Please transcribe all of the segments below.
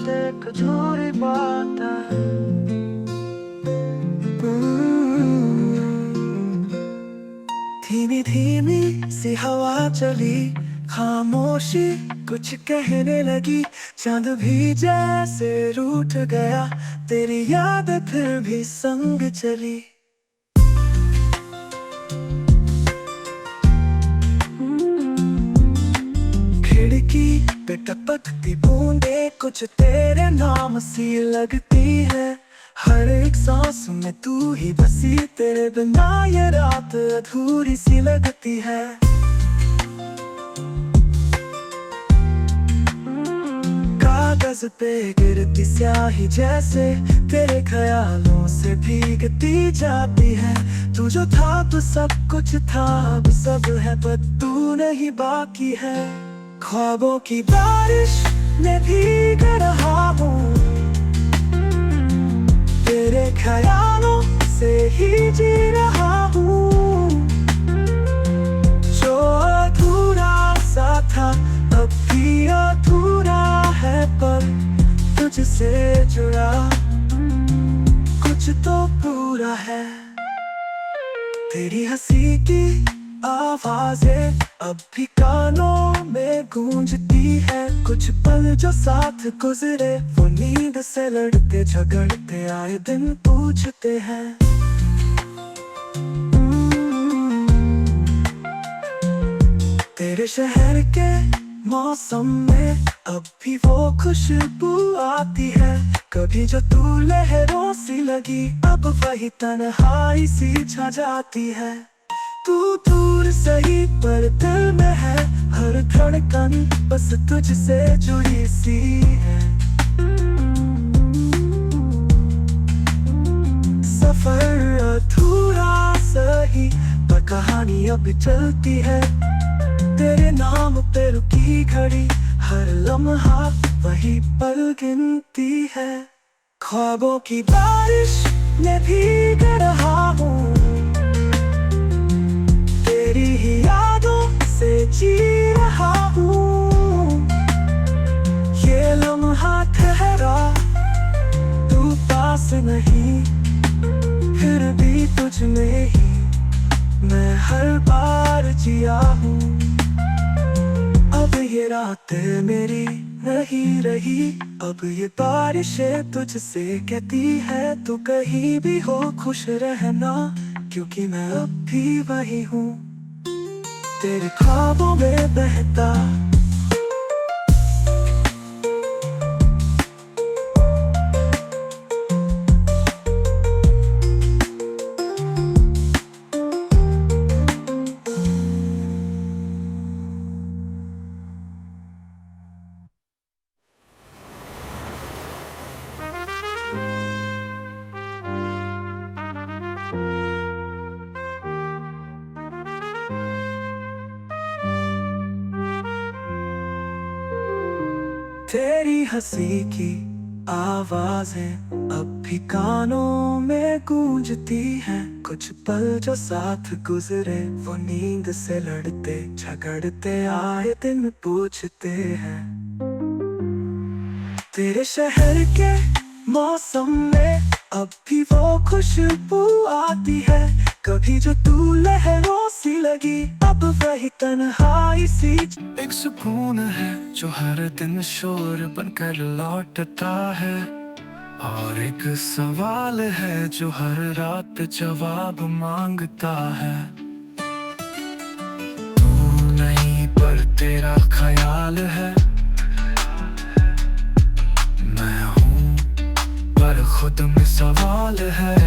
देख झूरी बात है। धीमी धीमी सी हवा चली, खामोशी कुछ कहने लगी। चांद भी जैसे रूठ गया, तेरी याद फिर भी संग चली। खिड़की पे टपकती बूंदे कुछ तेरे नाम सी लगती है। हर एक सांस में तू ही बसी, तेरे बिना ये रात अधूरी सी लगती है। कागज पे गिरती स्याही जैसे तेरे ख्यालों से भीगती जाती है। तू जो था तो सब कुछ था, अब सब है पर तू नहीं बाकी है। ख्वाबों की बारिश में भीग रहा हूँ, तेरे ख्यालों से ही जी रहा हूँ। जो अधूरा सा था अब भी अधूरा है, पर तुझसे जुड़ा कुछ तो पूरा है। तेरी हंसी की आवाजें अब भी कानों में गूंजती है। कुछ पल जो साथ गुजरे वो नींद से लड़ते झगड़ते आए दिन पूछते हैं। तेरे शहर के मौसम में अब भी वो खुशबू आती है। कभी जो तू लहरों सी लगी, अब वही तन्हाई सी छा जाती है। तू दूर सही पर दिल में है, हर धड़कन बस तुझसे जुड़ी सी है। सफर अधूरा सही पर कहानी अब चलती है। तेरे नाम पे रुकी घड़ी, हर लम्हा वही पल गिनती है। ख्वाबों की बारिश में भीग रहा हूँ, तेरी ही यादों से जी रहा हूँ। ये लम्हा ठहरा, तू पास नहीं, फिर भी तुझ में ही मैं हर बार जिया हूँ। अब ये रातें मेरी नहीं रही, अब ये बारिशें तुझसे कहती है तू कहीं भी हो खुश रहना, क्योंकि मैं अब भी वही हूँ तेरे ख्वाबों में बहता। तेरी हंसी की आवाजें अब भी कानों में गूंजती हैं। कुछ पल जो साथ गुजरे वो नींद से लड़ते झगड़ते आए दिन पूछते हैं। तेरे शहर के मौसम में अब भी वो खुशबू आती है। कभी जो तू लहरों सी लगी, अब वही तन्हाई सी। एक सुकून है जो हर दिन शोर बनकर लौटता है, और एक सवाल है जो हर रात जवाब मांगता है। तू नहीं पर तेरा ख्याल है, मैं हूँ पर खुद में सवाल है।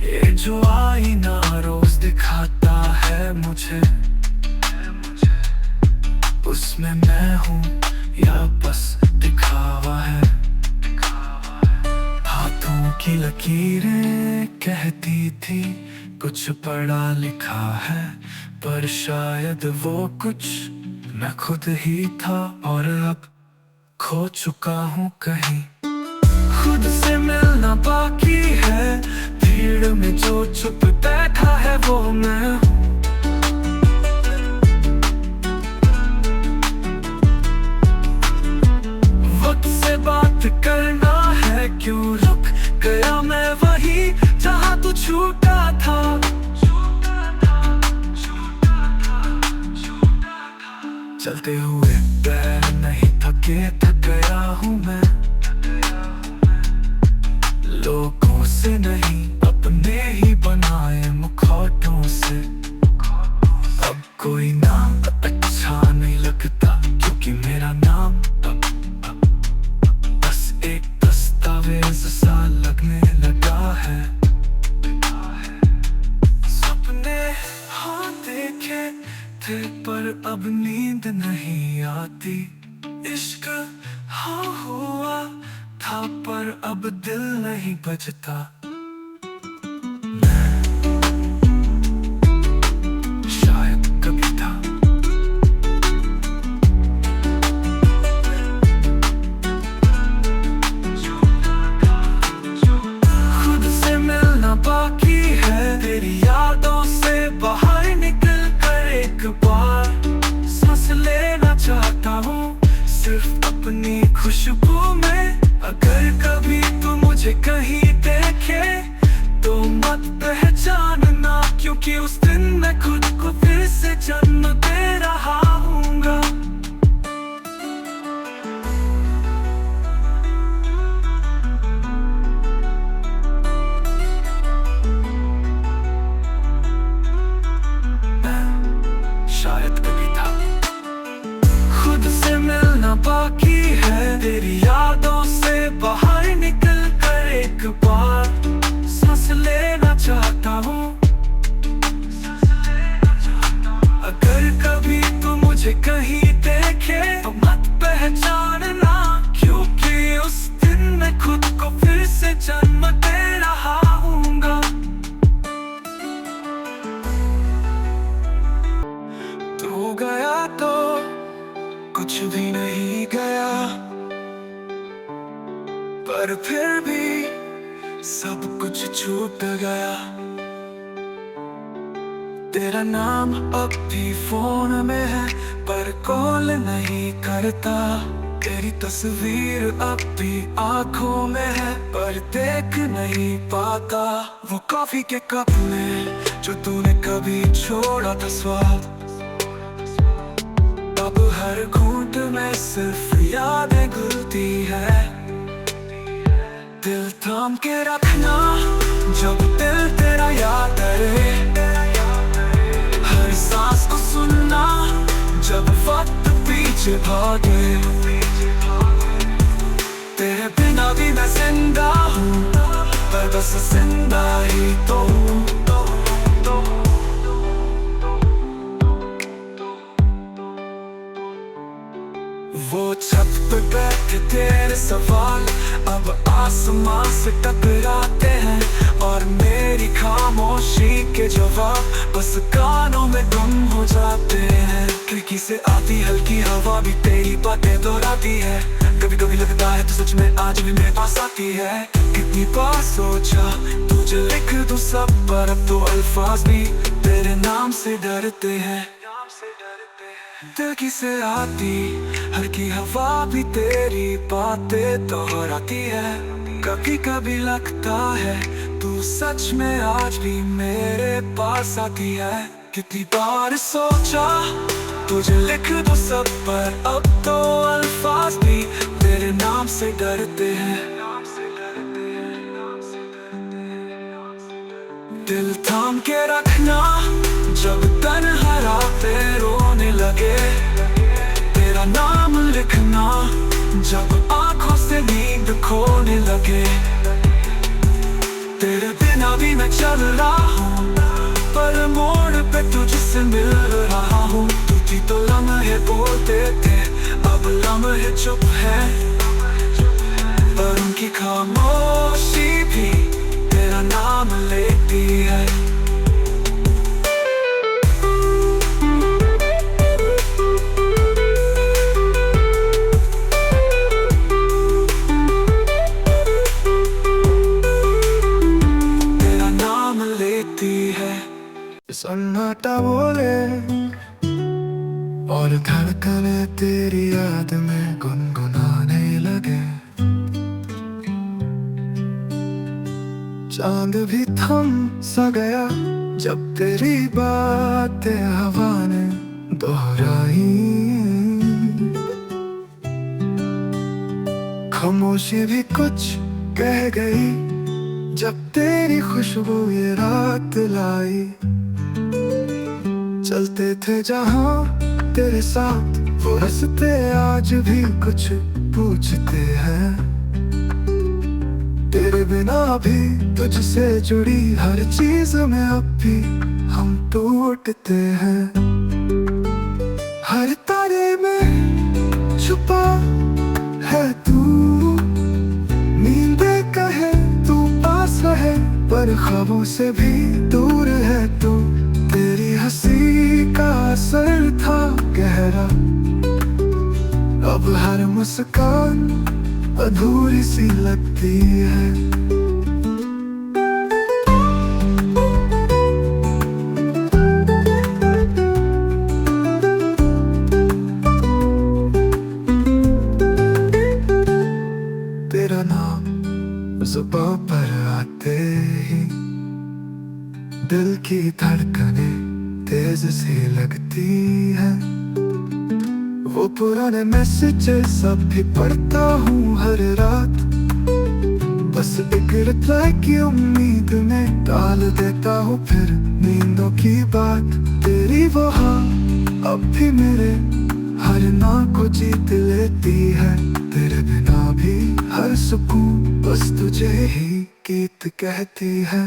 ये जो आईना रोज दिखाता है मुझे, उसमें मैं हूँ या बस दिखावा है। हाथों की लकीरें कहती थी कुछ पढ़ा लिखा है, पर शायद वो कुछ मैं खुद ही था, और अब खो चुका हूँ कहीं। खुद से मिलना बाकी है, भीड़ में जो चुप बैठा है वो मैं हूँ। चलते हुए पैर नहीं थके, थक गया हूँ मैं। लोगों से नहीं अपने ही बनाए मुखौटों से। अब कोई नाम अच्छा नहीं लगता, क्योंकि मेरा नाम बस एक दस्तावेज सा लगने लगा है। सपने हाँ देखे थे पर अब नींद नहीं आती। इश्क हाँ हुआ था पर अब दिल नहीं बजता। मैं शायद कभी था। खुद से मिलना बाकी है, तेरी यादों से बाहर निकल कर एक बार सांस लेना चाहता हूँ, सिर्फ अपनी खुशबू में। अगर कभी तू मुझे कहीं देखे तो मत पहचानना, क्योंकि उस दिन मैं खुद को फिर से जन्म दे रहा हूँगा। शायद कभी था। खुद से मिलना बाकी है, तेरी यादों से बाहर निकल कर एक बार सांस लेना चाहता हूँ। अगर कभी तू मुझे कहीं देखे तो मत पहचानना, क्योंकि उस दिन मैं खुद को फिर से जन्म दे रहा हूँगा। तू गया तो कुछ भी नहीं गया, पर फिर भी सब कुछ छूट गया। तेरा नाम अब भी फोन में है पर कॉल नहीं करता। तेरी तस्वीर अब भी आंखों में है पर देख नहीं पाता। वो कॉफी के कप में जो तूने कभी छोड़ा था स्वाद, अब हर घूंट में सिर्फ यादें घुलती है। दिल थाम के रखना जब दिल तेरा याद करे, हर सांस को सुनना जब वक्त पीछे भागे। तेरे बिना भी मैं जिंदा हूँ, पर बस जिंदा ही तो हूँ। वो छत पे बैठे तेरे सवाल अब आसमां से टकराते हैं, और मेरी खामोशी के जवाब बस कानों में गुम हो जाते हैं। खिड़की से आती हल्की हवा भी तेरी बातें दोहराती है। कभी कभी लगता है तो सच में आज भी मेरे पास आती है। कितनी बार सोचा तुझे लिख दूं सब, पर अब तो अल्फाज भी तेरे नाम से डरते हैं। दिल की से आती हल्की हवा भी तेरी बातें दोहराती है। कभी कभी लगता है तू सच में आज भी मेरे पास आती है। कितनी बार सोचा तुझे लिख दूं सब, पर अब तो अल्फाज भी तेरे नाम से डरते हैं। दिल थाम के रखना जब तन्हा रातें रोने लगे, तेरा नाम लिखना जब आंखों से नींद खोने लगे। तेरे बिना भी मैं चल रहा हूँ, पर मोड़ पे तुझसे मिल रहा हूँ। तू थी तो लम्हे बोलते थे, अब लम्हे चुप है, पर उनकी खामोशी भी तेरा नाम लेती है। तेरा नाम लेती है। सन्नाटा बोले और धड़कने तेरी याद में गुनगुनाने लगे। चांद भी थम सा गया जब तेरी बातें हवा ने दोहराई। खामोशी भी कुछ कह गई जब तेरी खुशबू ये रात लाई। चलते थे जहां तेरे साथ वो रास्ते आज भी कुछ पूछते हैं। तेरे बिना भी तुझसे जुड़ी हर चीज में अब भी हम टूटते हैं। हर तारे में छुपा है तू, नींदे कहे तू पास है पर ख्वाबों से भी दूर है तू। तेरी हंसी का असर था गहरा, अब हर मुस्कान अधूरी सी लगती है। तेरा नाम जुबां पर आते ही दिल की धड़कनें तेज सी लगती है। वो पुराने मैसेजेस अब भी पढ़ता हूँ हर रात, बस एक रिप्लाई की उम्मीद में डाल देता हूँ फिर नींदों की बात। तेरी वो हाँ अब भी मेरे हर ना को जीत लेती है। तेरे बिना भी हर सुकून बस तुझे ही गीत कहती है।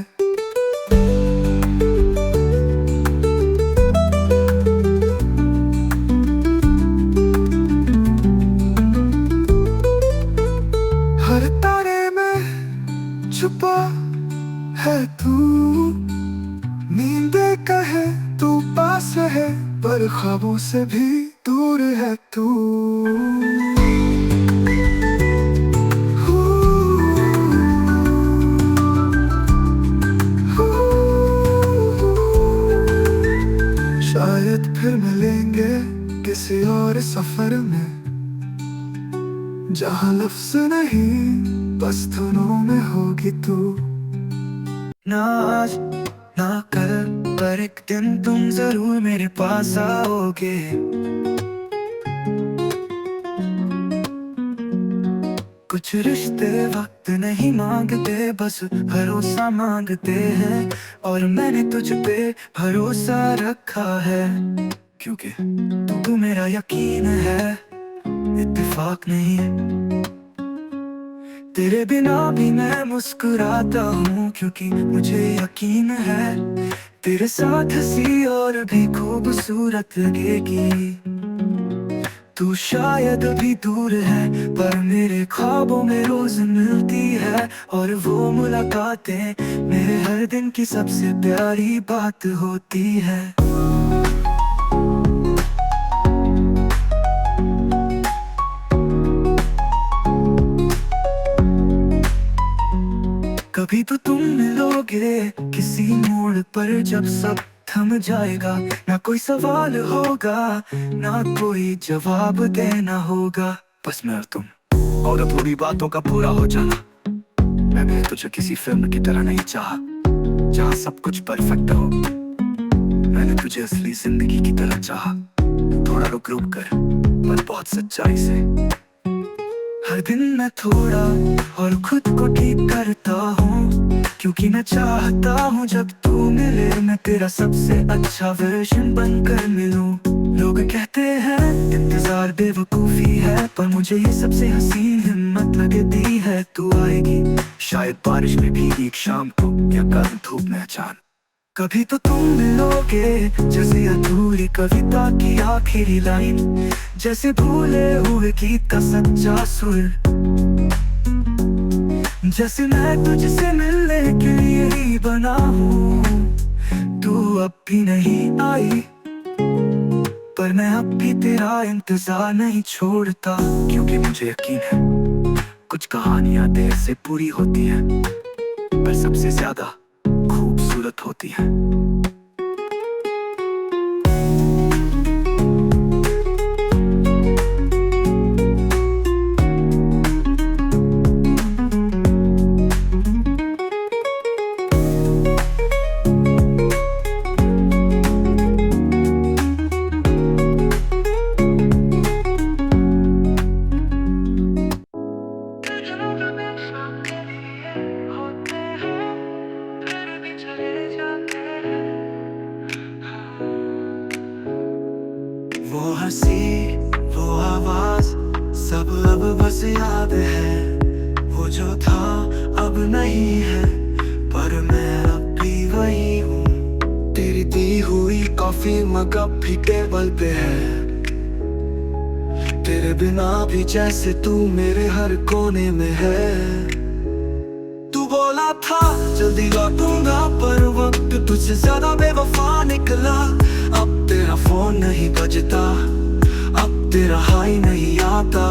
हर तारे में छुपा है तू, नींदे कहे तू पास है पर ख्वाबों से भी दूर है तू। शायद फिर मिलेंगे किसी और सफर में, जहाँ लफ्ज नहीं बस धुनों में होगी तू। ना आज ना कल पर एक दिन तुम जरूर मेरे पास आओगे। कुछ रिश्ते वक्त नहीं मांगते बस भरोसा मांगते हैं, और मैंने तुझ पे भरोसा रखा है क्योंकि तू मेरा यकीन है, इत्तेफाक नहीं। तेरे बिना भी मैं मुस्कुराता हूँ क्योंकि मुझे यकीन है तेरे साथ हंसी और भी खूबसूरत लगेगी। तू शायद भी दूर है पर मेरे ख्वाबों में रोज मिलती है, और वो मुलाकातें मेरे हर दिन की सबसे प्यारी बात होती है। कभी तो तुम मिलोगे किसी मोड़ पर जब सब थम जाएगा, ना कोई सवाल होगा ना कोई जवाब देना होगा, बस मैं और तुम और पूरी बातों का पूरा हो जाना। मैंने तुझे किसी फिल्म की तरह नहीं चाहा जहाँ सब कुछ परफेक्ट हो, मैंने तुझे असली जिंदगी की तरह चाहा, थोड़ा रुक रुक कर पर बहुत सच्चाई से। हर दिन मैं थोड़ा और खुद को ठीक करता हूँ क्योंकि मैं चाहता हूँ जब तू मिले मैं तेरा सबसे अच्छा वर्जन बनकर मिलूं। लोग कहते हैं इंतजार बेवकूफी है पर मुझे ये सबसे हसीन हिम्मत लगती है। तू आएगी शायद बारिश में भीगी एक शाम को या कल धूप में अचानक। कभी तो तुम मिलोगे जैसे अधूरी कविता की आखिरी लाइन, जैसे भूले हुए गीत का सच्चा सुर, जैसे मैं तुझसे मिलने के लिए ही बना हूँ। तू अब भी नहीं आई पर मैं अब भी तेरा इंतजार नहीं छोड़ता क्योंकि मुझे यकीन है कुछ कहानियां देर से पूरी होती हैं पर सबसे ज्यादा खूबसूरत होती है। वो हंसी, वो आवाज सब अब बस याद है। वो जो था अब नहीं है, पर मैं अब भी वही हूँ। तेरी दी हुई कॉफी मग अब भी टेबल पे है। तेरे बिना भी जैसे तू मेरे हर कोने में है। तू बोला था जल्दी लौटूंगा, पर वक्त तुझसे ज्यादा बेवफा निकला। अब तेरा फोन नहीं बजता, अब तेरा हाई नहीं आता।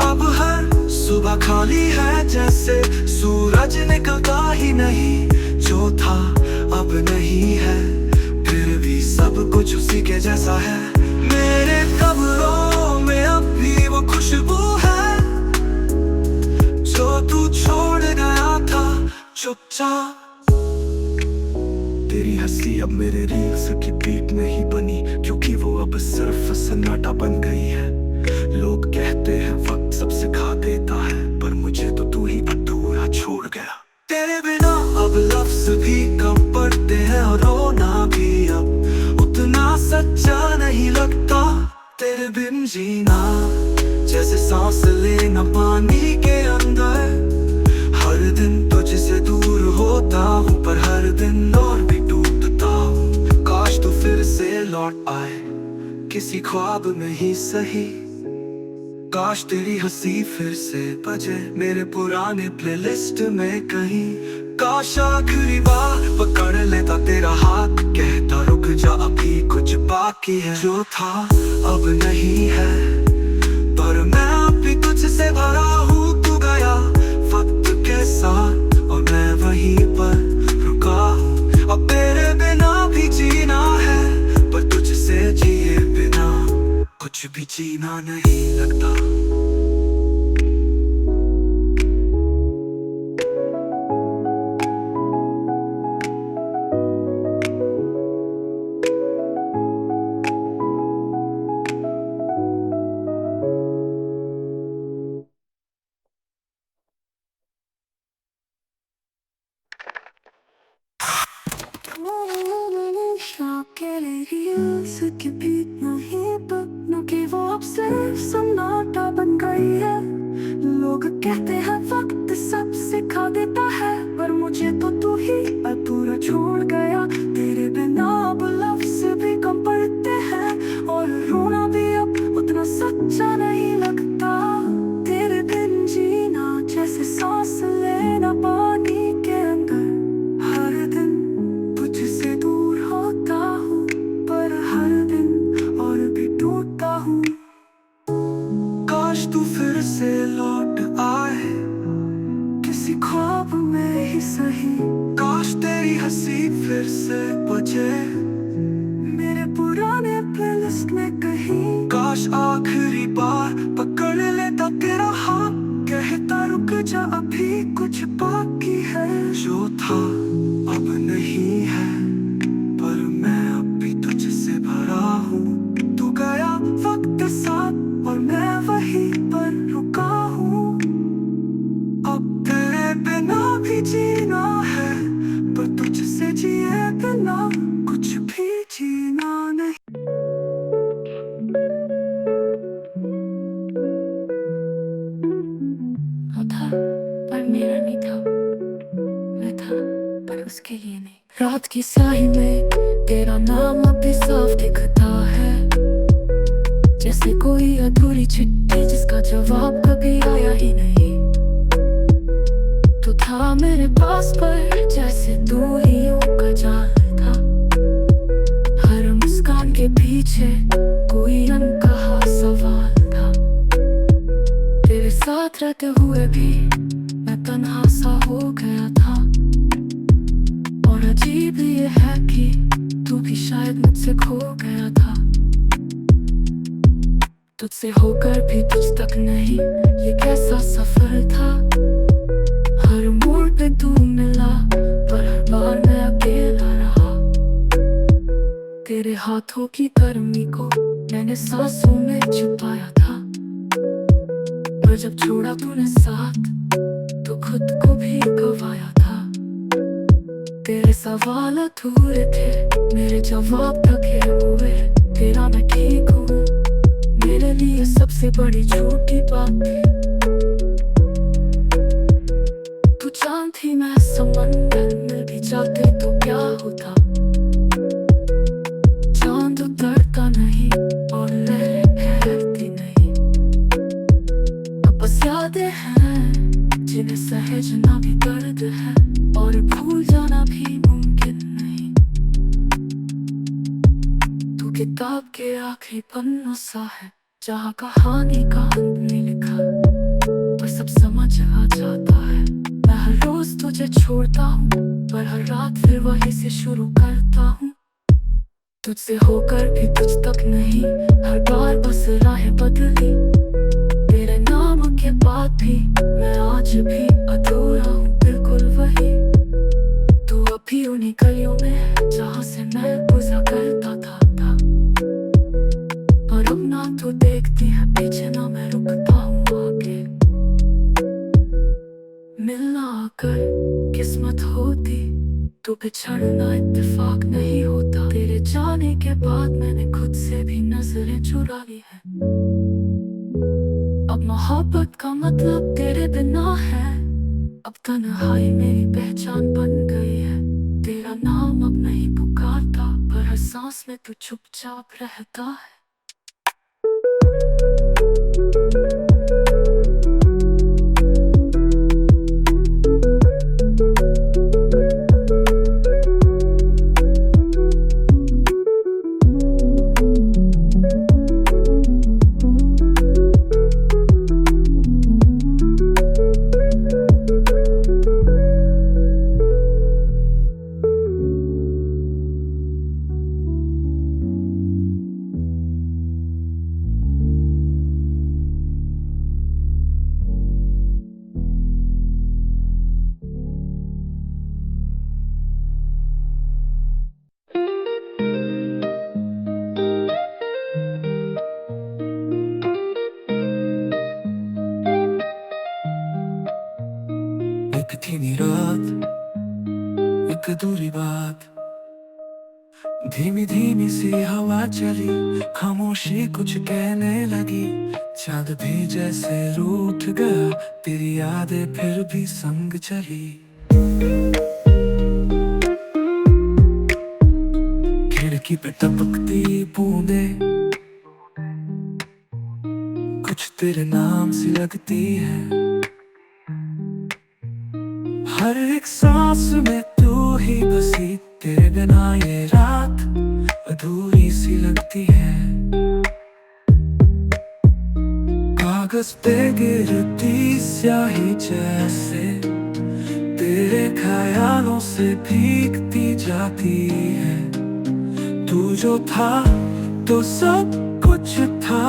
अब हर सुबह खाली है, जैसे सूरज निकलता ही नहीं। जो था अब नहीं है, फिर भी सब कुछ उसी के जैसा है। मेरे कब्रों में अब भी वो खुशबू है जो तू छोड़ गया था चुपचाप। तेरी हंसी अब मेरे रील्स की बीट नहीं बनी, क्योंकि वो अब सिर्फ सन्नाटा बन गई है। लोग कहते हैं वक्त सब सिखा देता है, पर मुझे तो तू ही अधूरा छोड़ गया। तेरे बिना अब लफ्ज भी कम पड़ते हैं, और रोना भी अब उतना सच्चा नहीं लगता। तेरे बिन जीना जैसे सांस लेना पानी के अंदर। हर दिन तुझसे दूर होता हूँ, पर हर दिन और भी टूटता हूँ। काश तू फिर से लौट आए किसी ख्वाब में ही सही। काश तेरी हंसी फिर से बजे मेरे पुराने प्लेलिस्ट में कहीं। काश आखिरी बार पकड़ लेता तेरा हाथ, कहता रुक जा अभी कुछ बाकी है। जो था अब नहीं है, पर मैं अब भी तुझसे भरा हूँ। तू गया वक्त के साथ, और मैं वहीं पर रुका हूँ। अब तेरे बिना भी जीना है, पर तुझसे जिए बिना कुछ भी जीना नहीं लगता। के बीत नहीं बदनों की वो अब सिर्फ सन्नाटा बन गई है। लोग कहते हैं वक्त सब सिखा देता है, पर मुझे तो तू ही अधूरा छोड़ गया। तेरे बिना अब लफ्ज भी कम पड़ते हैं, और रोना भी अब उतना सच्चा नहीं लगता। तेरे बिन जीना जैसे सांस लेना पानी के अंदर। हर दिन तुझसे दूर होता हूँ, पर हर दिन और भी टूटता हूँ। काश तू फिर से लौट आए किसी ख्वाब में ही सही। काश तेरी हंसी फिर से बजे मेरे पुराने प्लेलिस्ट में कहीं। काश आखिरी बार पकड़ लेता तेरा हाथ, कहता रुक जा अभी कुछ बाकी है। जो था अब नहीं है, पर मैं अब भी तुझसे भरा हूँ। तू गया वक्त साथ, और मैं वहीं पर रुका हूँ। अब तेरे बिना भी जीना है, पर तुझसे जिए बिना कुछ भी जीना नहीं। वो था पर मेरा नहीं था, मैं था पर उसके लिए नहीं। रात की स्याही में तेरा नाम अभी साफ दिखता है, जैसे कोई अधूरी चिट्ठी जिसका जवाब कभी आया ही नहीं। तू था मेरे पास पर जैसे तू ही का जान था। हर मुस्कान के पीछे कोई अनकहा सवाल था। तेरे साथ रहते हुए भी मैं तन्हा सा हो गया था। और अजीब ये है कि तू भी शायद मुझसे खो गया था। तुझसे होकर भी तुझ तक नहीं, ये कैसा सफर था। हर मोड़ पे तू मिला, पर हर बार मैं अकेला रहा। तेरे हाथों की गर्मी को मैंने सांसों में छुपाया था, पर जब छोड़ा तूने साथ तो खुद को भी गवाया था। तेरे सवाल अधूरे थे, मेरे जवाब ढके हुए। तेरा मैं ठीक हूँ बड़ी झूठी बातें। तू जानती मैं समंदर में भी जाते तो क्या होता। चांद उतरता नहीं और लहरें ठहरती नहीं। अब बस यादें हैं जिन्हें सहेजना भी दर्द है और भूल जाना भी मुमकिन नहीं। तू किताब के आखिरी पन्नों सा है जहाँ कहानी का अंत नहीं लिखा, पर सब समझ आ जाता है। मैं हर रोज तुझे छोड़ता हूँ पर हर रात फिर वहीं से शुरू करता हूँ। तुझसे होकर भी तुझ तक नहीं, हर बार बस राहें बदली। तेरे नाम के बाद भी मैं आज भी अधूरा हूँ, बिल्कुल वही। तू अभी उन्हीं गलियों में है जहाँ से मैं गुजरा करता था। और अब ना तू देखती है पीछे, ना मैं रुकता हूँ आगे। मिलना अगर किस्मत होती तो बिछड़ना इत्तेफाक नहीं होता। तेरे जाने के बाद मैंने खुद से भी नजरें चुरा ली है। अब मोहब्बत का मतलब तेरे बिना है। अब तन्हाई मेरी पहचान बन गई है। तेरा नाम अब नहीं पुकारता पर हर सांस में तू चुपचाप रहता है। एक धीमी रात, एक अधूरी बात, धीमी धीमी सी हवा चली, खामोशी कुछ कहने लगी। चाँद भी जैसे रूठ गया, तेरी यादें फिर भी संग चली। खिड़की पे टपकती बूंदे कुछ तेरे नाम सी लगती है। हर एक सांस में तू ही बसी, तेरे बिना ये रात अधूरी सी लगती है। कागज पे गिरती स्याही जैसे तेरे ख्यालों से भीगती जाती है। तू जो था तो सब कुछ था,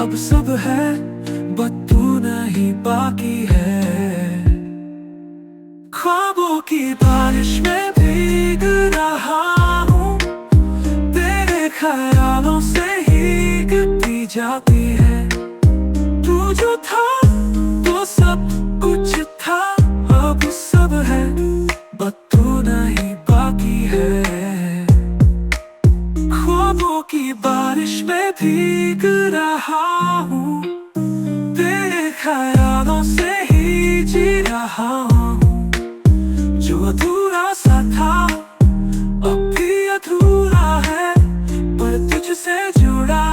अब सब है बस तू नहीं बाकी है। ख्वाबों की बारिश में भीग रहा हूँ, तेरे ख्यालों से ही गिरती जाती है। तू जो था तो सब कुछ था, अब सब है बस तू नहीं बाकी है। ख्वाबों की बारिश में भीग रहा हूँ, तेरे ख्यालों से ही जी रहा हूँ। जो अधूरा सा था अब भी अधूरा है, पर तुझसे जुड़ा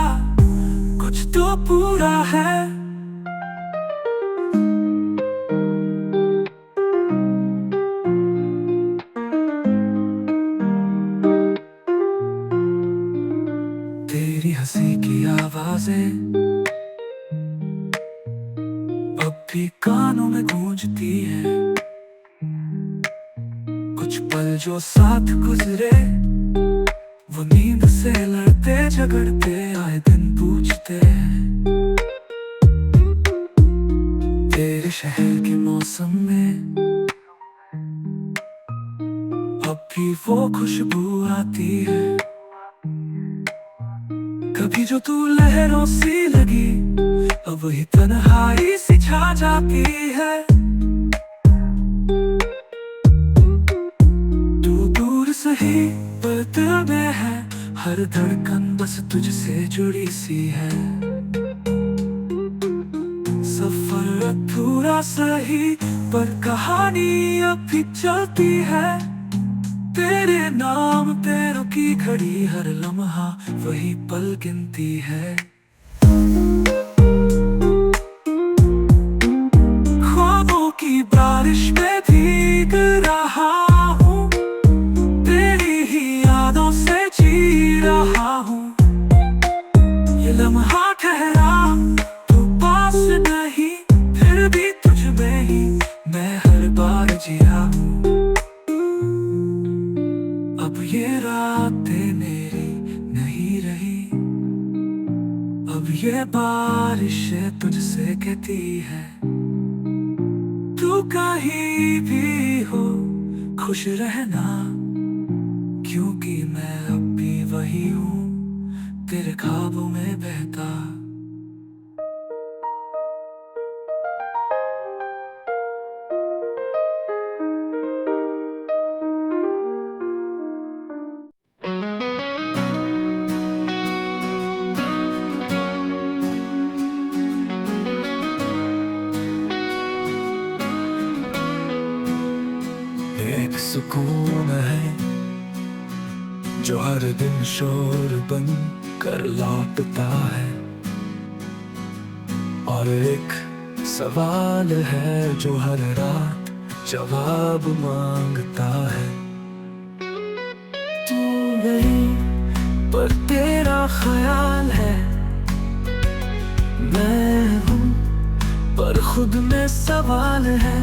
कुछ तो पूरा है। तेरी हंसी की आवाजें अब भी कानों में गूंजती है। कुछ पल जो साथ गुजरे वो नींद से लड़ते झगड़ते आए दिन पूछते हैं। तेरे शहर के मौसम में अब भी वो खुशबू आती है। कभी जो तू लहरों सी लगी, अब वही तन्हाई सी छा जाती है। सही पर दिल में है, हर धड़कन बस तुझसे जुड़ी सी है। अधूरा सही पर कहानी अब भी चलती है। तेरे नाम पे रुकी घड़ी, हर लम्हा वही पल गिनती है। ख्वाबों की बारिश में भीग रहा हूँ, तेरी ही यादों से जी रहा हूँ। ये लम्हा ठहरा तू पास नहीं, फिर भी तुझ में ही मैं हर बार जिया हूँ। अब ये रातें मेरी नहीं रही, अब ये बारिशें तुझसे कहती है। तू कहीं भी हो खुश रहना, क्योंकि मैं अब भी वही हूँ तेरे ख्वाबों में बहता। एक सुकून है जो हर दिन शोर बन कर लौटता है, और एक सवाल है जो हर रात जवाब मांगता है। तू नहीं पर तेरा ख्याल है, मैं हूँ पर खुद में सवाल है।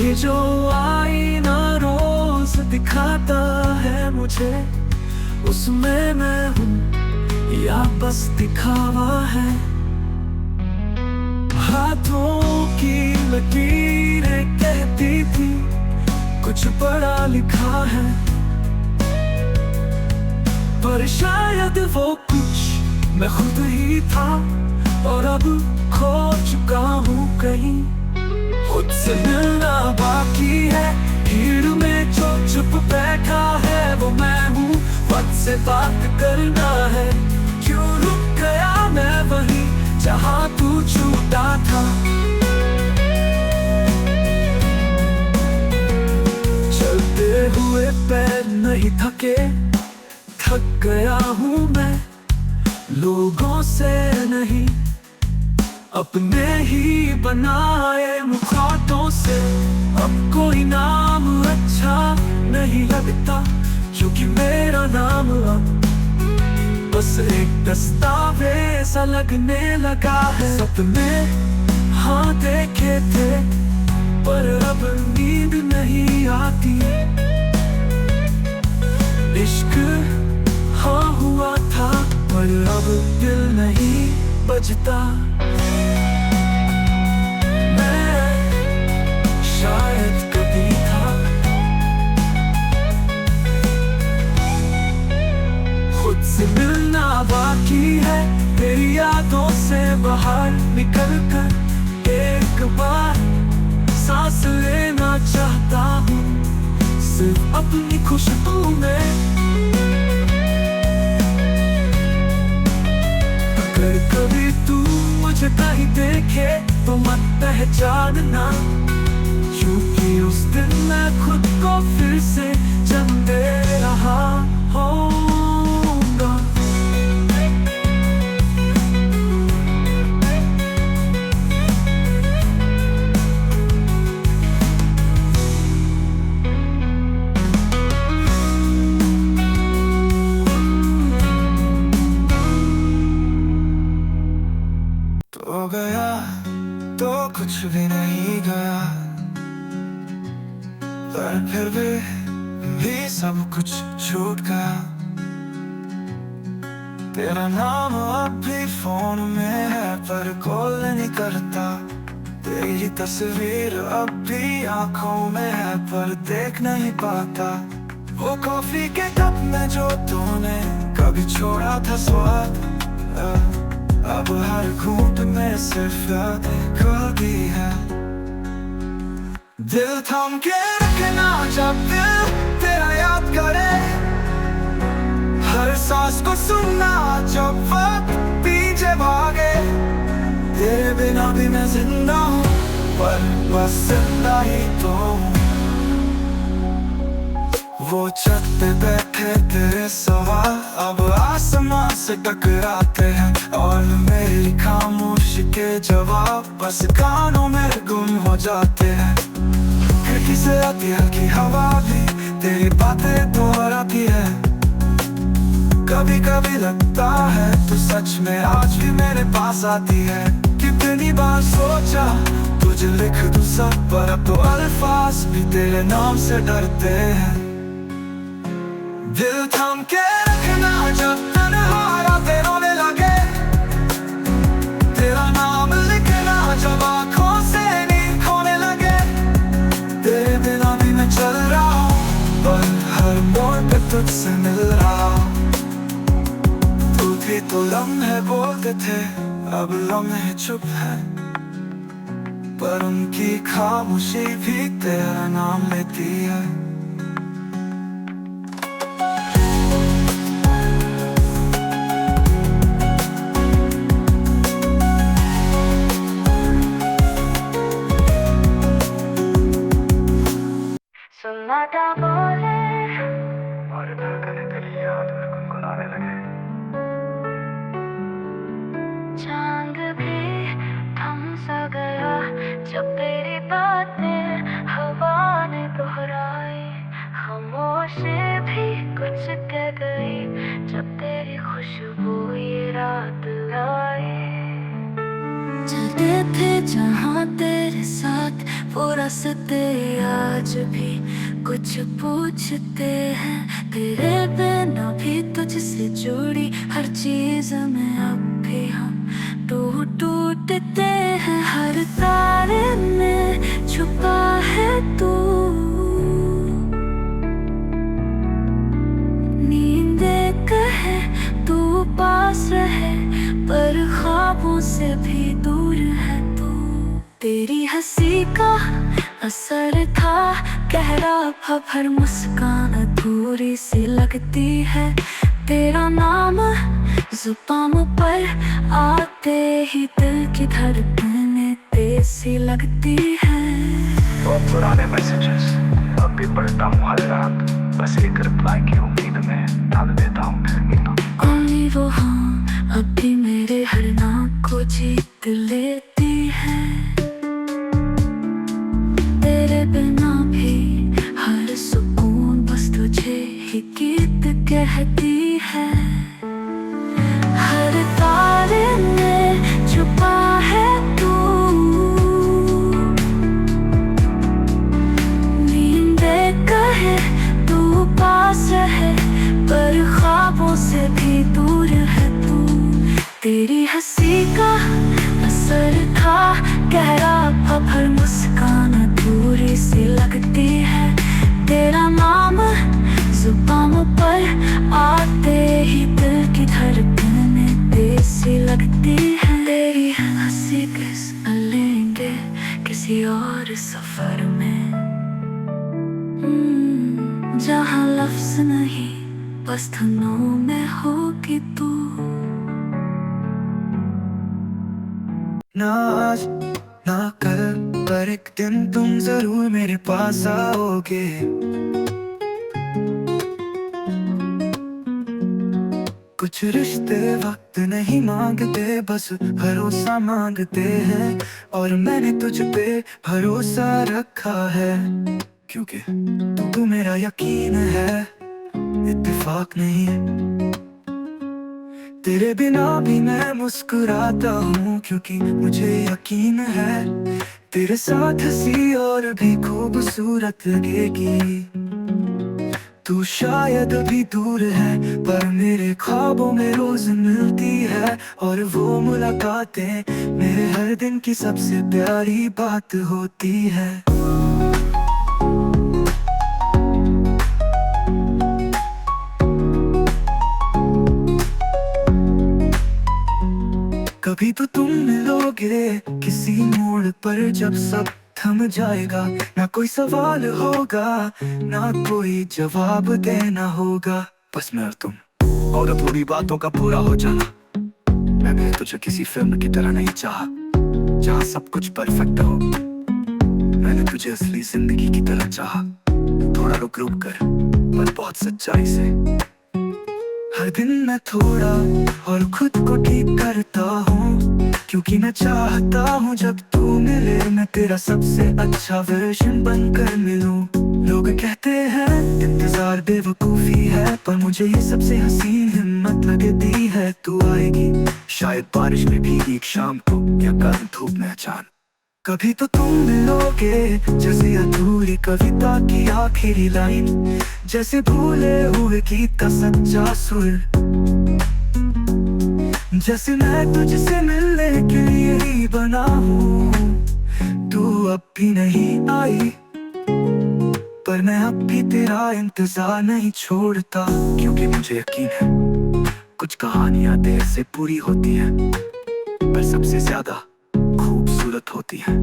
ये जो आईना रोज दिखाता है मुझे, उसमें मैं हूँ या बस दिखावा है। हाथों की लकीरें कहती थी कुछ बड़ा लिखा है, पर शायद वो कुछ मैं खुद ही था, और अब खो चुका हूँ कहीं। खुद से मिलना बाकी है, भीड़ में जो चुप बैठा है वो मैं हूँ। वक्त से बात करना है, क्यों रुक गया मैं वहीं जहाँ तू छूटा था। चलते हुए पैर नहीं थके, थक गया हूँ मैं लोगों से नहीं, अपने ही बनाए मुखौटों से। अब कोई नाम अच्छा नहीं लगता, क्योंकि मेरा नाम अब बस एक दस्तावेज सा लगने लगा है। सपने हाँ देखे थे, पर अब नींद नहीं आती। इश्क हाँ हुआ था, पर अब दिल नहीं बजता। शायद कभी था, खुद से मिलना बाकी है, तेरी यादों से बाहर निकल कर एक बार सांस लेना चाहता हूँ, सिर्फ अपनी खुशबू में। अगर कभी तू मुझे कहीं देखे तो मत पहचानना, क्योंकि उस दिन मैं खुद को फिर से जन्म दे रहा होऊंगा। तो गया तो कुछ भी नहीं गया, पर फिर भी सब कुछ छूट गया। तेरा नाम अब भी फोन में है, पर कॉल नहीं करता। तेरी तस्वीर अब भी आंखों में है, पर देख नहीं पाता। वो कॉफी के कप में जो तूने कभी छोड़ा था स्वाद, अब हर घूंट में सिर्फ यादें खड़ी है। दिल थाम के रखना जब दिल तेरा याद करे, हर सांस को सुनना जब वक्त पीछे भागे। तेरे बिना भी पर बस इतना ही तो हूँ। वो छत पे बैठे तेरे सवाल अब आसमां से टकराते हैं, और मेरी खामोशी के जवाब बस कानों में गुम हो जाते हैं। खिड़की से आती हल्की हवा भी तेरी बातें दोहराती है। कभी कभी लगता है तू सच में आज भी मेरे पास आती है। कितनी बार सोचा तुझे लिख दूं सब, पर अब तो अल्फाज भी तेरे नाम से डरते हैं। दिल थाम के रखना जब तन्हारा ते रोने लगे, तेरा नाम लिखना जब आँखों से नींद खोने लगे। तेरे बिना भी मैं चल रहा हूँ, पर हर मोड़ पे तुझसे मिल रहा हूँ। तू भी तो लम्हे बोलते थे, अब लम्हे चुप है, पर उनकी खामोशी भी तेरा नाम लेती है। सुनाता बोले और धड़कने तेरी याद में गुनगुनाने लगे। चांद भी थम सा गया जब तेरी बातें हवा ने दोहराई। खामोशी भी कुछ कह गई जब तेरी खुशबू ये रात लाई। चलते थे जहाँ तेरे साथ वो रास्ते आज भी कुछ पूछते हैं। तेरे बिना भी तुझसे जुड़ी हर चीज में अब भी हम टूटते हैं। हर तारे में छुपा है तू, नींदे कहे तू पास रहे, पर ख्वाबों से भी दूर है तू। तेरी हंसी का असर था गहरा, अब हर मुस्कान अधूरी सी लगती है। तेरा नाम जुबान पर आते ही दिल की धड़कनें तेज सी लगती है। बहुत पुराने मैसेजेस अब भी पढ़ता हूँ हर रात, बस एक रिप्लाई की उम्मीद में डाल देता हूँ फिर नींदों। कोई वो हाँ अब भी मेरे हर नाम को जीत लेती है। तेरे बिना भी हर सुकून बस तुझे ही गीत कहती है। हर तारे में छुपा है तू, नींदे कहे तू पास रहे, पर ख्वाबों से भी दूर है तू। तेरी हंसी का असर था गहरा, अब हर मुस्कान अधूरी सी लगती है। तेरा नाम जुबान पर आते ही दिल की धड़कनें तेज सी लगती है। तेरी हंसी किस लेंगे किसी और सफर में, जहाँ लफ्ज नहीं बस धुनों में होगी तू। ना आज ना कल, पर एक दिन तुम जरूर मेरे पास आओगे। कुछ रिश्ते वक्त नहीं मांगते, बस भरोसा मांगते हैं, और मैंने तुझ पे भरोसा रखा है, क्योंकि तू मेरा यकीन है, इत्तेफाक नहीं है। तेरे बिना भी मैं मुस्कुराता हूँ, क्योंकि मुझे यकीन है तेरे साथ हंसी और भी खूबसूरत लगेगी। तू शायद भी दूर है, पर मेरे ख्वाबों में रोज मिलती है, और वो मुलाकातें मेरे हर दिन की सबसे प्यारी बात होती है। कभी तो तुम मिलोगे किसी मोड़ पर, जब सब थम जाएगा, ना कोई सवाल होगा, ना कोई जवाब देना होगा। बस मैं और तुम, और पूरी बातों का पूरा हो जाना। मैंने तुझे किसी फिल्म की तरह नहीं चाहा, जहाँ सब कुछ परफेक्ट हो, मैंने तुझे असली जिंदगी की तरह चाहा, थोड़ा रुक रुक कर पर बहुत सच्चाई से। हर दिन मैं थोड़ा और खुद को ठीक करता हूँ, क्योंकि मैं चाहता हूँ जब तू मिले मैं तेरा सबसे अच्छा वर्जन बनकर मिलूं। लोग कहते हैं इंतजार बेवकूफी है, पर मुझे ये सबसे हसीन हिम्मत लगती है। तू आएगी शायद बारिश में भीगी एक शाम को, या कल धूप में अचानक। कभी तो तुम मिलोगे जैसे अधूरी कविता की आखिरी लाइन, जैसे भूले हुए गीत का सच्चा सुर। जैसे मैं तुझसे मिलने के लिए ही बना हूँ। तू अब भी नहीं आई, पर मैं अब भी तेरा इंतजार नहीं छोड़ता, क्योंकि मुझे यकीन है कुछ कहानियां देर से पूरी होती हैं, पर सबसे ज्यादा खूबसूरत होती है।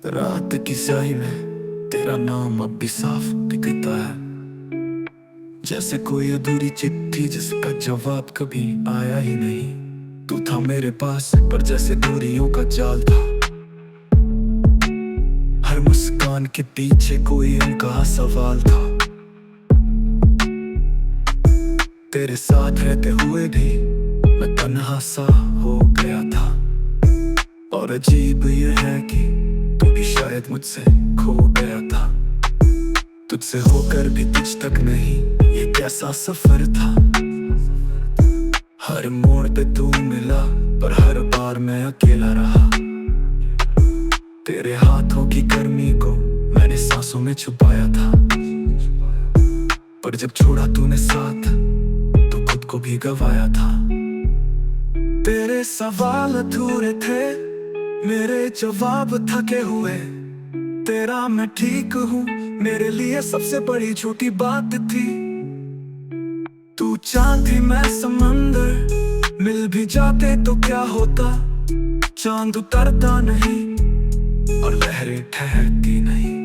रात की स्याही में तेरा नाम अब भी साफ दिखता है, जैसे कोई अधूरी चिट्ठी जिसका जवाब कभी आया ही नहीं। तू था मेरे पास पर जैसे दूरियों का जाल था, हर मुस्कान के पीछे कोई उनका सवाल था। तेरे साथ रहते हुए भी मैं तन्हा सा हो गया था, और अजीब ये है कि तू भी शायद मुझसे खो गया था। तुझसे होकर भी तुझ तक नहीं, ये कैसा सफर था। हर मोड़ पे तू मिला, पर हर बार मैं अकेला रहा। तेरे हाथों की गर्मी को मैंने सांसों में छुपाया था, पर जब छोड़ा तूने साथ तो खुद को भी गवाया था। तेरे सवाल अधूरे थे, मेरे जवाब थके हुए। तेरा मैं ठीक हूँ मेरे लिए सबसे बड़ी झूठी बात थी। तू चांद थी मैं समंदर, मिल भी जाते तो क्या होता। चांद उतरता नहीं और लहरें ठहरती नहीं।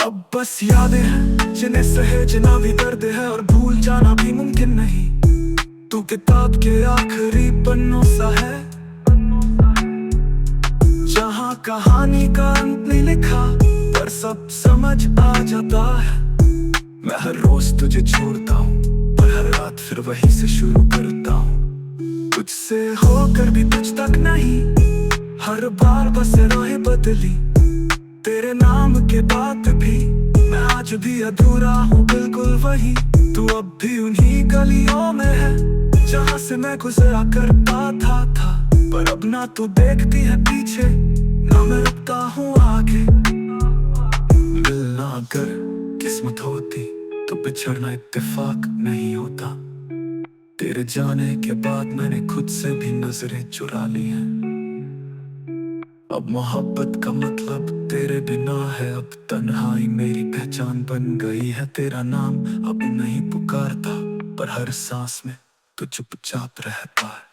अब बस यादें हैं जिन्हें सहेजना भी दर्द है, और भूल जाना भी मुमकिन नहीं। तू किताब के आखिरी पन्नों सा है, जहाँ कहानी का अंत नहीं लिखा, पर सब समझ आ जाता है। मैं हर रोज तुझे छोड़ता हूँ, पर हर रात फिर वहीं से शुरू करता हूँ। तुझसे होकर भी तुझ तक नहीं, हर बार बस राहें बदली। तेरे नाम के बाद भी मैं आज भी अधूरा हूँ, बिल्कुल वही। तू अब भी उन्हीं गलियों में है जहाँ से मैं गुजरा करता था। पर अब ना तू देखती है पीछे, ना मैं रुकता हूँ आगे। मिलना अगर किस्मत होती तो बिछड़ना इत्तेफाक नहीं होता। तेरे जाने के बाद मैंने खुद से भी नजरें चुरा ली हैं। अब मोहब्बत का मतलब तेरे बिना है, अब तन्हाई मेरी पहचान बन गई है। तेरा नाम अब नहीं पुकारता, पर हर सांस में तू चुपचाप रहता है।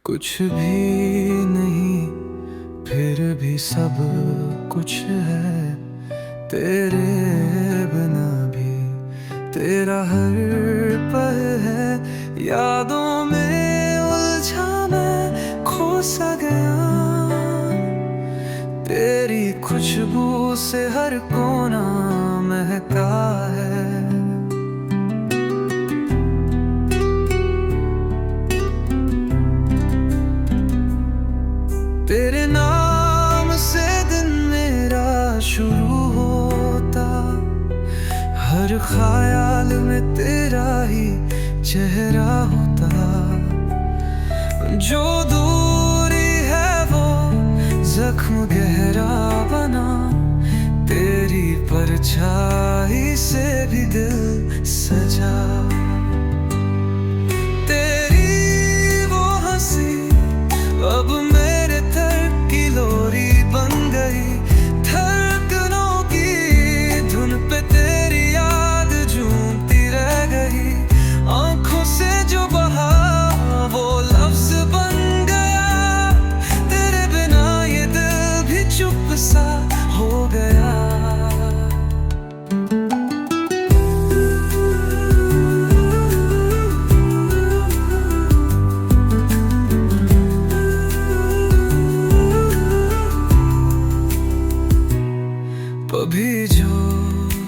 कुछ भी नहीं फिर भी सब कुछ है, तेरे बिना भी तेरा हर पल है। यादों में उलझा मैं खो सा गया, तेरी खुशबू से हर कोना महका है। तेरे नाम से दिन मेरा शुरू होता, हर ख्याल में तेरा ही चेहरा होता। जो दूरी है वो जख्म गहरा बना, तेरी परछाई से भी दिल सजा। तेरी वो हंसी अब लोरी बन गई, धड़कनों की धुन पे तेरी याद झूमती रह गई। आंखों से जो बहा वो लफ्ज बन गया, तेरे बिना ये दिल भी चुप सा हो गया। अभी जो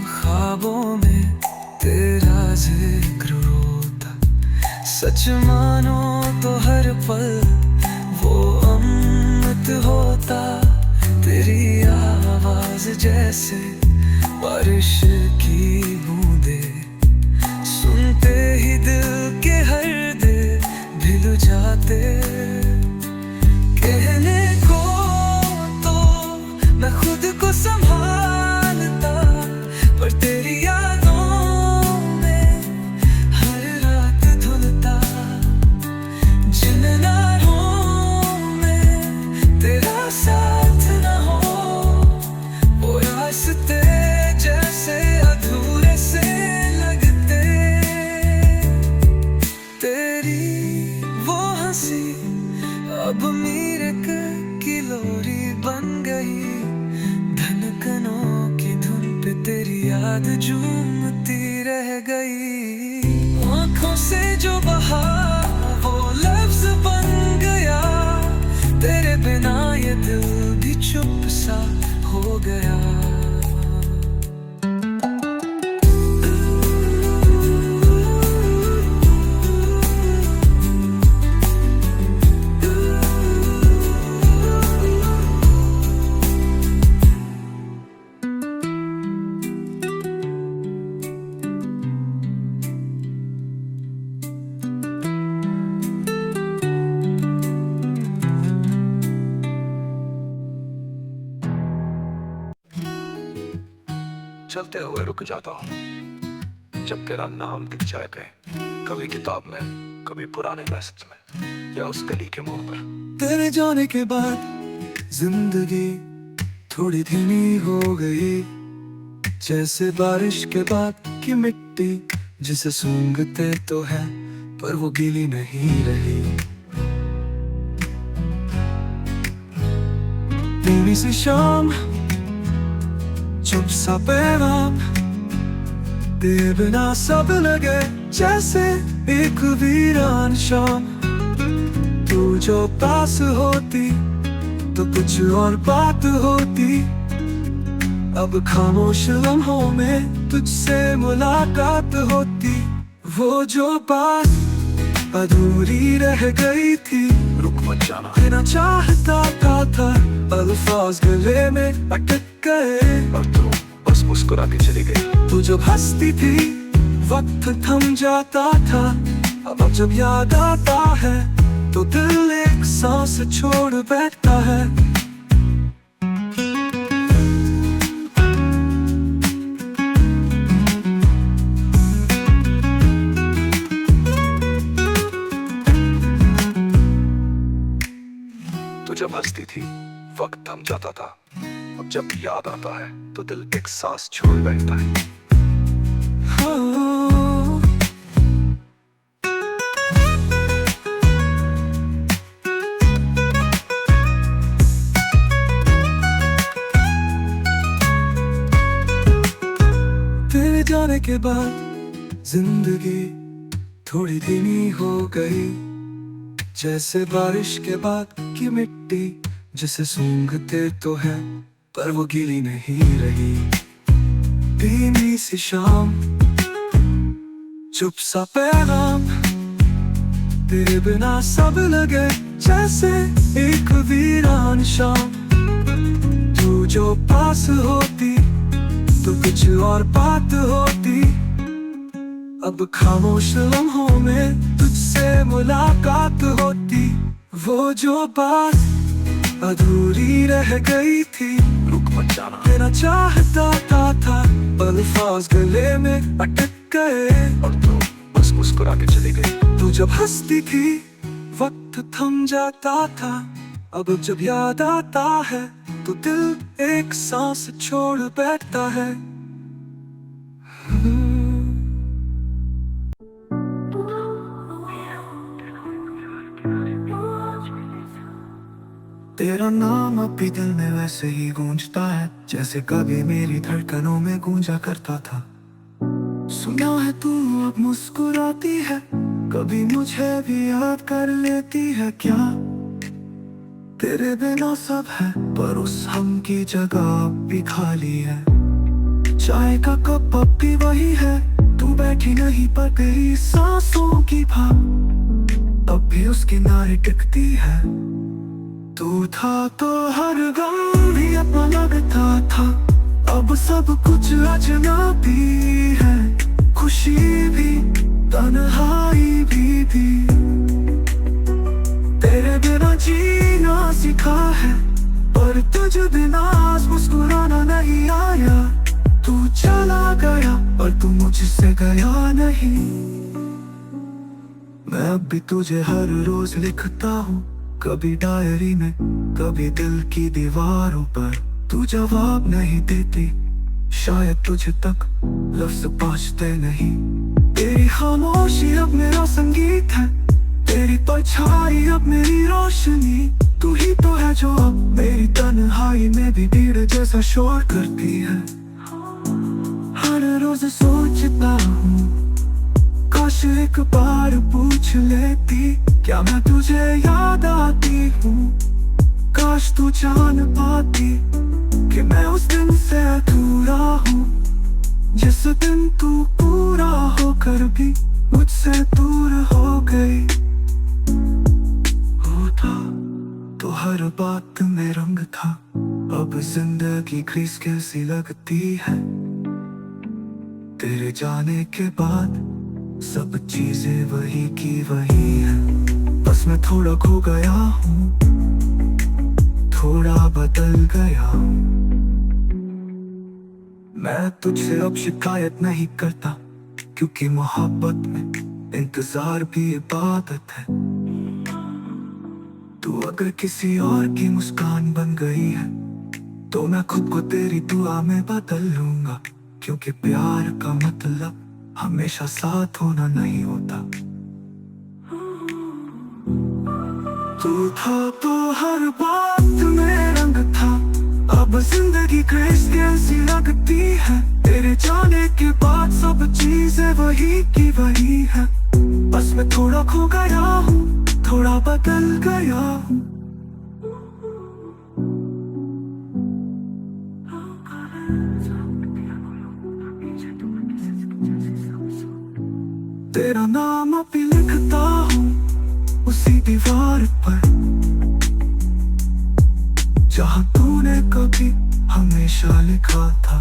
ख्वाबों में तेरा जिक्र होता, सच मानो तो हर पल वो अमृत होता। तेरी आवाज जैसे बारिश की बूंदे, सुनते ही दिल के हर दिल भिल जाते। कहने को तो मैं खुद को संभालता, पर तेरी यादों में हर रात धुलता। जिन नारों में तेरा साथ न हो, वो रास्ते जैसे अधूरे से लगते। तेरी वो हंसी अब मेरे की लोरी बन गई, याद झूमती रह गई। आंखों से जो बहा वो लफ्ज बन गया, तेरे बिना ये दिल भी चुप सा हो गया। चलते हुए रुक जाता हूँ जब तेरा नाम दिख जाए कहीं, कभी किताब में, कभी पुराने मैसेज में, या उस गली के मोड़ पर। तेरे जाने के बाद जिंदगी थोड़ी धीमी हो गई, जैसे बारिश के बाद की मिट्टी जिसे सूंघते तो है पर वो गीली नहीं रही। धीमी सी शाम, चुप सा पैगाम, तेरे बिना सब लगे जैसे एक वीरान शाम। तू जो पास होती तो कुछ और बात होती, अब खामोश लम्हों में तुझसे मुलाकात होती। वो जो बात अधूरी रह गई थी, रुक मत जाना, कहना चाहता था, अल्फाज गले में अटक गए और तू बस मुस्कुरा के चली गई। तू जब हंसती थी वक्त थम जाता था, अब जब याद आता है तो दिल एक सांस छोड़ बैठता है। तू जब हंसती थी वक्त थम जाता था, अब जब याद आता है तो दिल एक सांस छोड़ बैठता है। तेरे जाने के बाद जिंदगी थोड़ी धीमी हो गई, जैसे बारिश के बाद की मिट्टी जिसे सूंघते तो है पर वो गीली नहीं रही। धीमी सी शाम, चुप सा पैगाम, तेरे बिना सब लगे जैसे एक वीरान शाम। तू जो पास होती तो कुछ और बात होती, अब खामोश लम्हों में तुझसे मुलाकात होती। वो जो बात अधूरी रह गई थी, रुक मत जाना, कहना चाहता था, अल्फाज गले में अटक गए और तू बस मुस्कुरा के चली गई। तू जब हंसती थी वक्त थम जाता था, अब जब याद आता है तो दिल एक सांस छोड़ बैठता है। तेरा नाम अब भी दिल में वैसे ही गूंजता है जैसे कभी मेरी धड़कनों में गूंजा करता था। सुना है तू अब मुस्कुराती है, कभी मुझे भी याद कर लेती है क्या? तेरे बिना सब है पर उस हम की जगह भी खाली है। चाय का कप अब भी वही है, तू बैठी नहीं पर तेरी सांसों की भाप अब भी उस किनारे टिकती है। तू था तो हर गम भी अपना लगता था, अब सब कुछ अजनबी है। खुशी भी तन्हाई भी तेरे बिना जीना सीखा है, पर तुझ बिना मुस्कुराना नहीं आया। तू चला गया और तू मुझसे गया नहीं। मैं अब भी तुझे हर रोज लिखता हूँ, कभी डायरी में कभी दिल की दीवारों पर। तू जवाब नहीं देती, शायद तुझे तक लफ्ज पहुंचते नहीं। तेरी खामोशी अब मेरा संगीत है, तेरी परछाई अब मेरी रोशनी। तू ही तो है जो अब मेरी तन्हाई में भी भीड़ जैसा शोर करती है। हर रोज सोचता हूँ, काश एक बार पूछ लेती, क्या मैं तुझे याद आती हूँ। काश तू जान पाती कि मैं उस दिन से अधूरा हूँ, जिस दिन तू पूरा होकर भी मुझसे दूर हो गई। होता तो हर बात में रंग था, अब जिंदगी ग्रीस कैसी लगती है। तेरे जाने के बाद सब चीजें वही की वही है। बस मैं थोड़ा खो गया हूँ, थोड़ा बदल गया हूँ। मैं तुझसे अब शिकायत नहीं करता, क्योंकि मोहब्बत में इंतजार भी इबादत है। तू अगर किसी और की मुस्कान बन गई है, तो मैं खुद को तेरी दुआ में बदल लूंगा, क्योंकि प्यार का मतलब हमेशा साथ होना नहीं होता। तू था तो हर बात में रंग था, अब जिंदगी ग्रेस कैसी लगती है। तेरे जाने के बाद सब चीजें वही की वही है। बस मैं थोड़ा खो गया हूँ, थोड़ा बदल गया हूँ। तेरा नाम अभी लिखता हूँ उसी दीवार पर, जहाँ तूने कभी हमेशा लिखा था।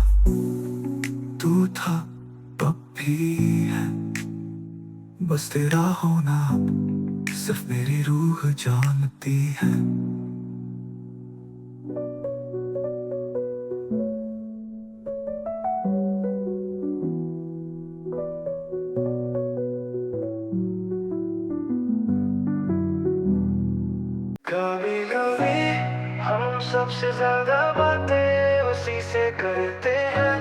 तू था अब भी है, बस तेरा होना अब सिर्फ मेरी रूह जानती है। कभी कभी हम सबसे ज्यादा बातें उसी से करते हैं,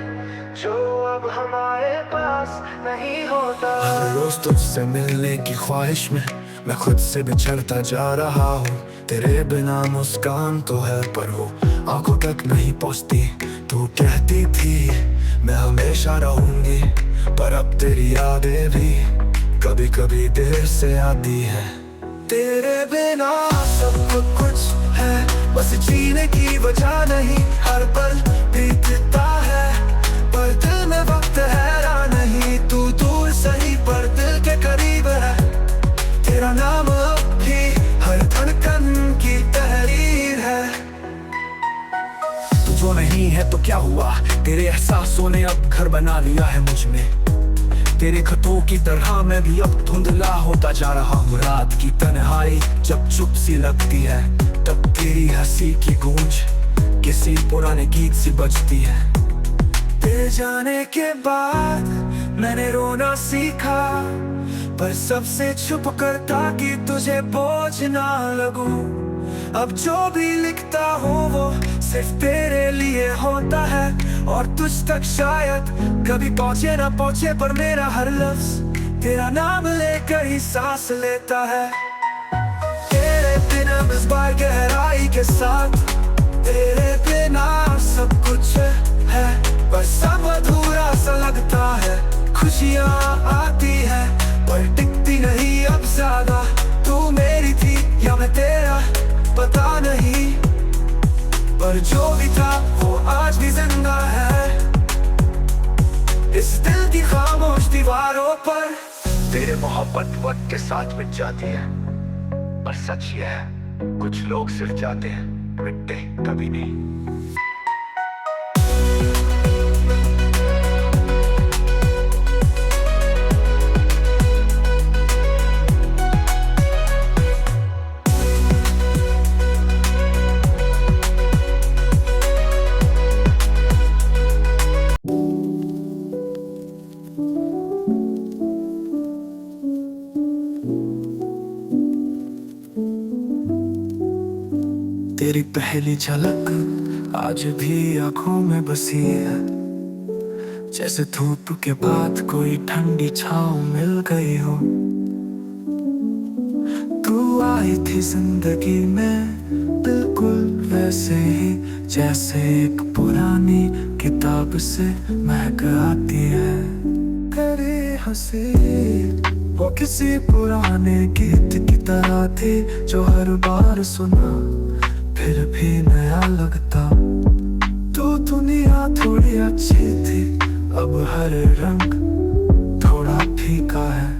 जो अब हमारे पास नहीं होता। हर रोज तुझसे मिलने की ख्वाहिश में मैं खुद से बिछड़ता जा रहा हूँ। तेरे बिना मुस्कान तो है पर वो आंखों तक नहीं पहुँचती। तू कहती थी मैं हमेशा रहूंगी, पर अब तेरी यादें भी कभी कभी देर से आती है। तेरे बिना सब कुछ है, बस जीने की वजह नहीं। हर पल बीतता है पर दिल में वक्त हैरान नहीं। तू दूर सही पर दिल के करीब है, तेरा नाम अब भी हर धड़कन की तहरीर है। तू जो नहीं है तो क्या हुआ, तेरे एहसासों ने अब घर बना लिया है मुझ में। तेरे खतों की तरह मैं भी अब धुंधला होता जा रहा हूँ। रात की तन्हाई जब चुप सी लगती है, तब तेरी हंसी की गूंज किसी पुराने गीत सी बजती है। तेरे जाने के बाद मैंने रोना सीखा, पर सबसे छुप कर ताकि तुझे बोझ ना लगूं। अब जो भी लिखता हूँ वो सिर्फ तेरे लिए होता है, और तुझ तक शायद कभी पहुँचे ना पहुँचे, पर मेरा हर लफ्ज तेरा नाम लेकर ही सांस लेता है। तेरे बिना इस बार गहराई के साथ, तेरे बिना सब कुछ है, पर सब अधूरा सा लगता है। खुशियाँ आती है पर टिकती नहीं अब ज्यादा। तू मेरी थी या मैं तेरा पता नहीं, पर जो भी था वो आज भी जिंदा है इस दिल की खामोश दीवारों पर। तेरे मोहब्बत वक्त के साथ मिट जाती है, पर सच ये है कुछ लोग सिर्फ जाते हैं, मिटते कभी नहीं। तेरी पहली झलक आज भी आंखों में बसी है, जैसे धूप के बाद कोई ठंडी छांव मिल गई हो। तू आई थी जिंदगी में बिल्कुल वैसे ही जैसे एक पुरानी किताब से महक आती है। तेरी हंसी वो किसी पुराने गीत की तरह थी जो हर बार सुना फिर भी नया लगता। तो दुनिया थोड़ी अच्छी थी, अब हर रंग थोड़ा फीका है।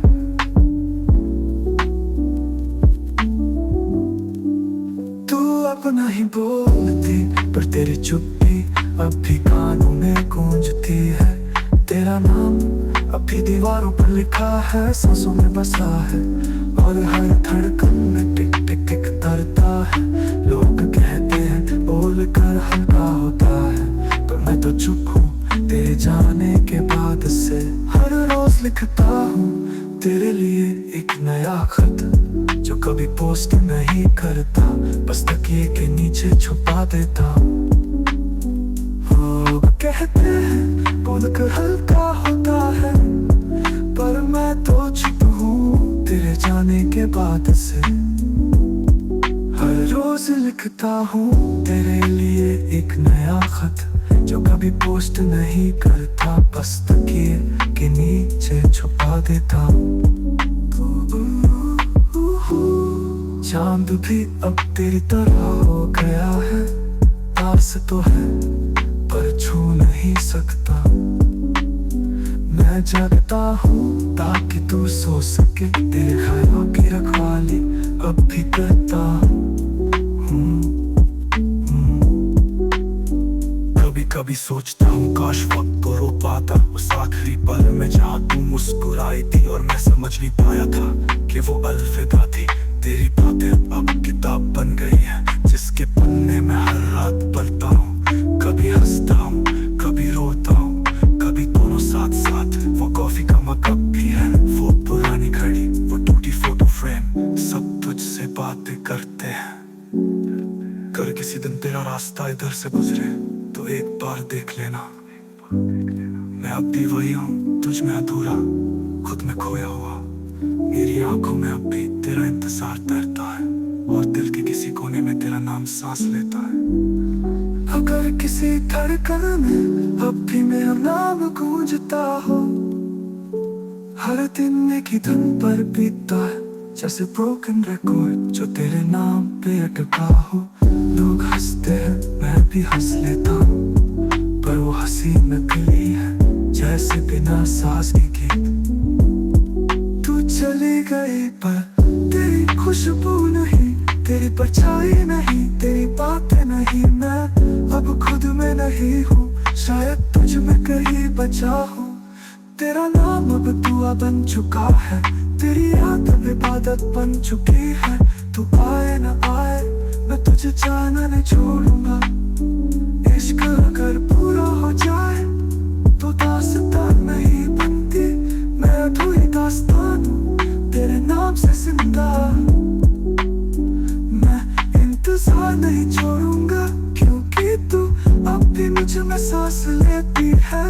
तू अब नहीं बोलती पर तेरी चुप्पी अब भी कानों में गूंजती है। तेरा नाम अब भी दीवारों पर लिखा है, सांसों में बसा है और हर धड़कन में टिक टिक टिक करता है। लोग कहते हैं बोल कर हल्का होता है, पर मैं तो चुप हूँ तेरे जाने के बाद से। हर रोज लिखता हूँ तेरे लिए एक नया खत जो कभी पोस्ट नहीं करता, बस तकिए के नीचे छुपा देता हूँ। लोग कहते हैं बोल कर हल्का होता है, पर मैं तो चुप हूँ तेरे जाने के बाद से। हर रोज लिखता हूँ तेरे लिए एक नया खत जो कभी पोस्ट नहीं करता, बस तकिए के नीचे छुपा देता हूँ। चांद भी अब तेरी तरह हो गया है, पास तो है पर छू नहीं सकता। मैं जागता हूँ ताकि तू सो सके, तेरे ख्यालों की रखवाली अब भी करता हूँ। कभी कभी सोचता हूँ काश वक्त को रोक पाता उस आखिरी पल में जहाँ तू मुस्कुराई थी और मैं समझ नहीं पाया था कि वो अलविदा थी। तेरी बातें अब किताब बन गई है जिसके पन्ने में हर रात पढ़ता हूँ। कभी हंसता हूँ कभी रोता हूँ, कभी दोनों साथ साथ। वो कॉफी का मग भी है, वो पुरानी घड़ी, वो टूटी फोटो फ्रेम, सब तुझसे बातें करते हैं। कर किसी दिन तेरा रास्ता इधर से गुजरे तो एक बार देख लेना, मैं अब भी वही हूँ तुझ में अधूरा, खुद में खोया हुआ। मेरी आंखों में अब भी तेरा इंतजार तैरता है और दिल के किसी कोने में तेरा नाम सांस लेता है। अगर किसी धड़कन में अब भी मेरा नाम गूंजता हो, हर दिन एक ही धुन पर बीतता है जैसे ब्रोकन रिकॉर्ड जो तेरे नाम पे अटका हो। लोग हंसते हैं मैं भी हंस लेता हूँ, पर वो हंसी नकली है जैसे बिना सांस की गीत। तू चली गई पर तेरी खुशबू नहीं, तेरी परछाई नहीं, तेरी बातें नहीं। मैं अब खुद में नहीं हूँ, शायद तुझ में कहीं बचा हूँ। तेरा नाम अब दुआ बन चुका है, तेरी याद अब इबादत बन चुकी है। तू आए न आए मैं तुझे जाना नहीं छोड़ूंगा। इश्क अगर पूरा हो जाए तो दास्तान नहीं बनती, मैं अधूरी दास्तान हूँ तेरे नाम से जिंदा। मैं इंतजार नहीं छोड़ूंगा क्योंकि तू अब भी मुझ में सांस लेती है।